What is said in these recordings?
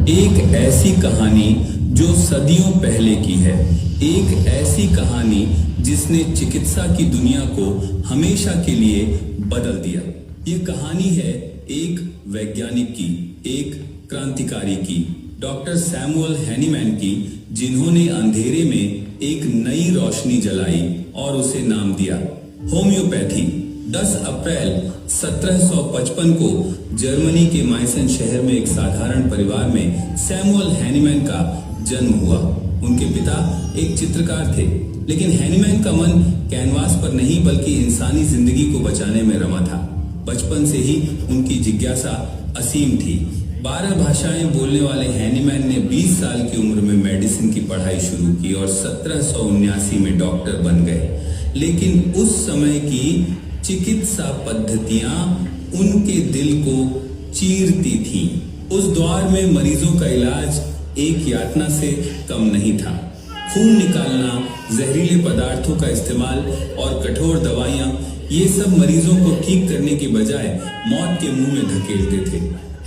एक ऐसी कहानी जो सदियों पहले की है, एक ऐसी कहानी जिसने चिकित्सा की दुनिया को हमेशा के लिए बदल दिया। ये कहानी है एक वैज्ञानिक की, एक क्रांतिकारी की, डॉक्टर सैमुअल हैनीमैन की, जिन्होंने अंधेरे में एक नई रोशनी जलाई और उसे नाम दिया होम्योपैथी। 10 अप्रैल 1755 को जर्मनी के माइसन शहर में एक साधारण परिवार में सैमुअल हैनीमैन का जन्म हुआ। उनके पिता एक चित्रकार थे, लेकिन हैनीमैन का मन कैनवास पर नहीं बल्कि इंसानी जिंदगी को बचाने में रमा था। बचपन से ही उनकी जिज्ञासा असीम थी। 12 भाषाएं बोलने वाले हैनीमैन ने 20 साल की उम्र में मेडिसिन की पढ़ाई शुरू की और 1779 में डॉक्टर बन गए। लेकिन उस समय की चिकित्सा पद्धतियां उनके दिल को चीरती थीं। उस दौर में मरीजों का इलाज एक यातना से कम नहीं था। खून निकालना, जहरीले पदार्थों का इस्तेमाल और कठोर दवाइयां, ये सब मरीजों को ठीक करने के बजाय मौत के मुंह में धकेलते थे।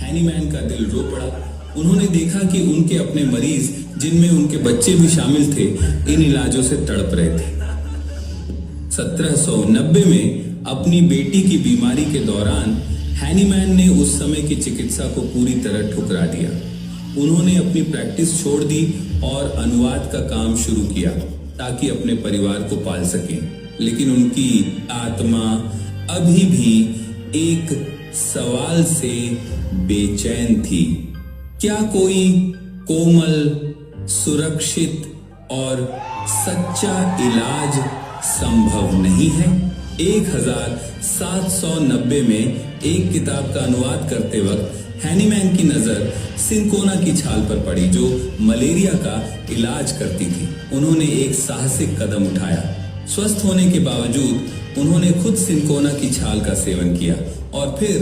हैनीमैन का दिल रो पड़ा। उन्होंने देखा कि उनके अपने मरीज, जिनमें उनके बच्चे भी शामिल थे, इन इलाजों से तड़प रहे थे। 1790 में अपनी बेटी की बीमारी के दौरान हैनीमैन ने उस समय की चिकित्सा को पूरी तरह ठुकरा दिया। उन्होंने अपनी प्रैक्टिस छोड़ दी और अनुवाद का काम शुरू किया ताकि अपने परिवार को पाल सकें। लेकिन उनकी आत्मा अभी भी एक सवाल से बेचैन थी। क्या कोई कोमल, सुरक्षित और सच्चा इलाज संभव नहीं है? 1790 में एक किताब का अनुवाद करते वक्त हैनीमैन की नजर सिंकोना की छाल पर पड़ी, जो मलेरिया का इलाज करती थी। उन्होंने एक साहसिक कदम उठाया। स्वस्थ होने के बावजूद उन्होंने खुद सिंकोना की छाल का सेवन किया और फिर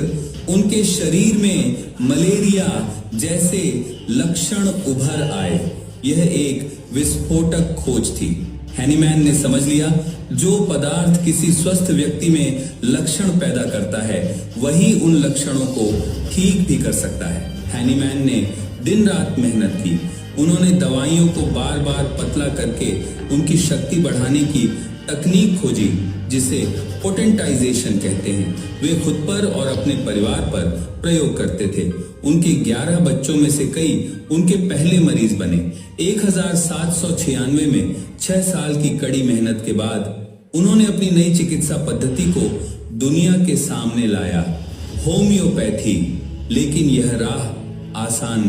उनके शरीर में मलेरिया जैसे लक्षण उभर आए। यह एक विस्फोटक खोज थी। हैनीमैन ने समझ लिया, जो पदार्थ किसी स्वस्थ व्यक्ति में लक्षण पैदा करता है, वही उन लक्षणों को ठीक भी कर सकता है। हैनीमैन ने दिन रात मेहनत की। उन्होंने दवाइयों को बार बार पतला करके उनकी शक्ति बढ़ाने की तकनीक खोजी, जिसे पोटेंटाइजेशन कहते हैं। वे खुद पर और अपने परिवार पर प्रयोग करते थे। उनके 11 बच्चों में से कई उनके पहले मरीज बने। 1796 में 6 साल की कड़ी मेहनत के बाद उन्होंने अपनी नई चिकित्सा पद्धति को दुनिया के सामने लाया, होम्योपैथी। लेकिन यह राह आसान